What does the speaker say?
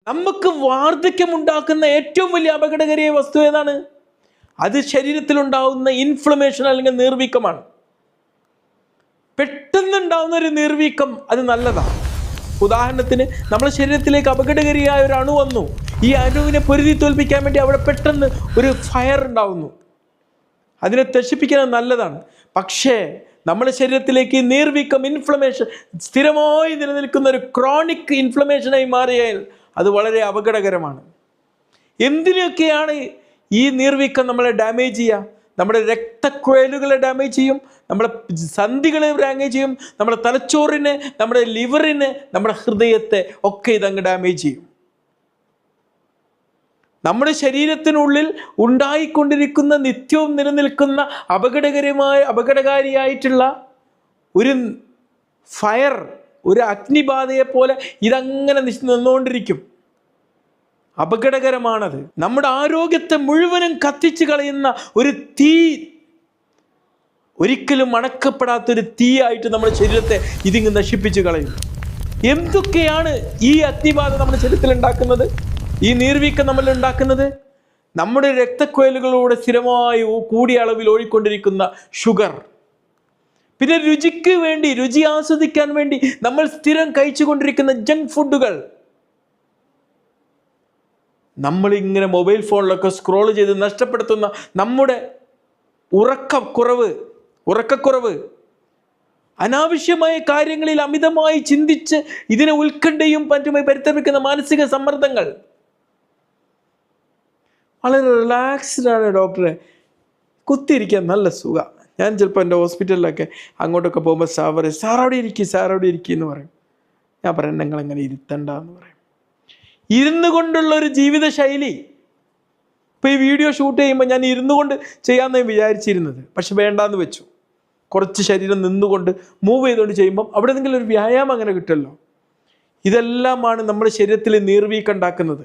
നമുക്ക് വാർദ്ധക്യം ഉണ്ടാക്കുന്ന ഏറ്റവും വലിയ അപകടകാരിയായ വസ്തു ഏതാണ്? അത് ശരീരത്തിലുണ്ടാവുന്ന ഇൻഫ്ലമേഷൻ അല്ലെങ്കിൽ നീർവീക്കമാണ്. പെട്ടെന്നുണ്ടാവുന്ന ഒരു നീർവീക്കം അത് നല്ലതാണ്. ഉദാഹരണത്തിന് നമ്മുടെ ശരീരത്തിലേക്ക് അപകടകാരിയായ ഒരു അണു വന്നു. ഈ അണുവിനെ പൊരുതി തോൽപ്പിക്കാൻ വേണ്ടി അവിടെ പെട്ടെന്ന് ഒരു ഫയർ ഉണ്ടാവുന്നു. അതിനെ നശിപ്പിക്കുന്നത് നല്ലതാണ്. പക്ഷേ നമ്മുടെ ശരീരത്തിലേക്ക് നീർവീക്കം, ഇൻഫ്ലമേഷൻ സ്ഥിരമായി നിലനിൽക്കുന്ന ഒരു ക്രോണിക് ഇൻഫ്ലമേഷനായി മാറിയാൽ അത് വളരെ അപകടകരമാണ്. എന്തിനൊക്കെയാണ് ഈ നീർവീക്കം നമ്മളെ ഡാമേജ് ചെയ്യുക? നമ്മുടെ രക്തക്കുഴലുകളെ ഡാമേജ് ചെയ്യും, നമ്മുടെ സന്ധികളെ ഡാമേജ് ചെയ്യും, നമ്മുടെ തലച്ചോറിനെ, നമ്മുടെ ലിവറിനെ, നമ്മുടെ ഹൃദയത്തെ ഒക്കെ ഇതങ്ങ് ഡാമേജ് ചെയ്യും. നമ്മുടെ ശരീരത്തിനുള്ളിൽ ഉണ്ടായിക്കൊണ്ടിരിക്കുന്ന നിത്യവും നിലനിൽക്കുന്ന അപകടകാരിയായിട്ടുള്ള ഒരു ഫയർ, ഒരു അഗ്നിബാധയെ പോലെ ഇതങ്ങനെ നിന്നുകൊണ്ടിരിക്കും. അപകടകരമാണത്. നമ്മുടെ ആരോഗ്യത്തെ മുഴുവനും കത്തിച്ച് കളയുന്ന ഒരു തീ, ഒരിക്കലും അണക്കപ്പെടാത്തൊരു തീയായിട്ട് നമ്മുടെ ശരീരത്തെ ഇതിങ്ങ് നശിപ്പിച്ച് കളയും. എന്തൊക്കെയാണ് ഈ അഗ്നിബാധ നമ്മുടെ ശരീരത്തിൽ ഉണ്ടാക്കുന്നത്? ഈ നീർവീക്കം നമ്മൾ ഉണ്ടാക്കുന്നത് നമ്മുടെ രക്തക്കുഴലുകളിലൂടെ സ്ഥിരമായി കൂടിയ അളവിൽ ഓടിക്കൊണ്ടിരിക്കുന്ന ഷുഗർ, പിന്നെ രുചിക്ക് വേണ്ടി, രുചി ആസ്വദിക്കാൻ വേണ്ടി നമ്മൾ സ്ഥിരം കഴിച്ചുകൊണ്ടിരിക്കുന്ന ജങ്ക് ഫുഡുകൾ, നമ്മളിങ്ങനെ മൊബൈൽ ഫോണിലൊക്കെ സ്ക്രോൾ ചെയ്ത് നഷ്ടപ്പെടുത്തുന്ന നമ്മുടെ ഉറക്കക്കുറവ്, അനാവശ്യമായ കാര്യങ്ങളിൽ അമിതമായി ചിന്തിച്ച് ഇതിനെ ഉത്കണ്ഠയും മറ്റുമായി പരിതപിക്കുന്ന മാനസിക സമ്മർദ്ദങ്ങൾ. വളരെ റിലാക്സ്ഡ് ആണ് ഡോക്ടറെ, കുത്തിയിരിക്കാൻ നല്ല സുഖം. ഞാൻ ചിലപ്പോൾ എൻ്റെ ഹോസ്പിറ്റലിലൊക്കെ അങ്ങോട്ടൊക്കെ പോകുമ്പോൾ സാർ അവിടെ ഇരിക്കുക എന്ന് പറയും. ഞാൻ പറയാം നിങ്ങളെങ്ങനെ ഇരുത്തണ്ട എന്ന് പറയും. ഇരുന്നു കൊണ്ടുള്ള ഒരു ജീവിത ശൈലി. ഇപ്പോൾ ഈ വീഡിയോ ഷൂട്ട് ചെയ്യുമ്പോൾ ഞാൻ ഇരുന്നു കൊണ്ട് ചെയ്യാമെന്ന് വിചാരിച്ചിരുന്നത്, പക്ഷെ വേണ്ടാന്ന് വെച്ചു. കുറച്ച് ശരീരം നിന്നുകൊണ്ട് മൂവ് ചെയ്തുകൊണ്ട് ചെയ്യുമ്പം അവിടെ എന്തെങ്കിലും ഒരു വ്യായാമം അങ്ങനെ കിട്ടുമല്ലോ. ഇതെല്ലാമാണ് നമ്മുടെ ശരീരത്തിൽ നീർവീക്കം ഉണ്ടാക്കുന്നത്.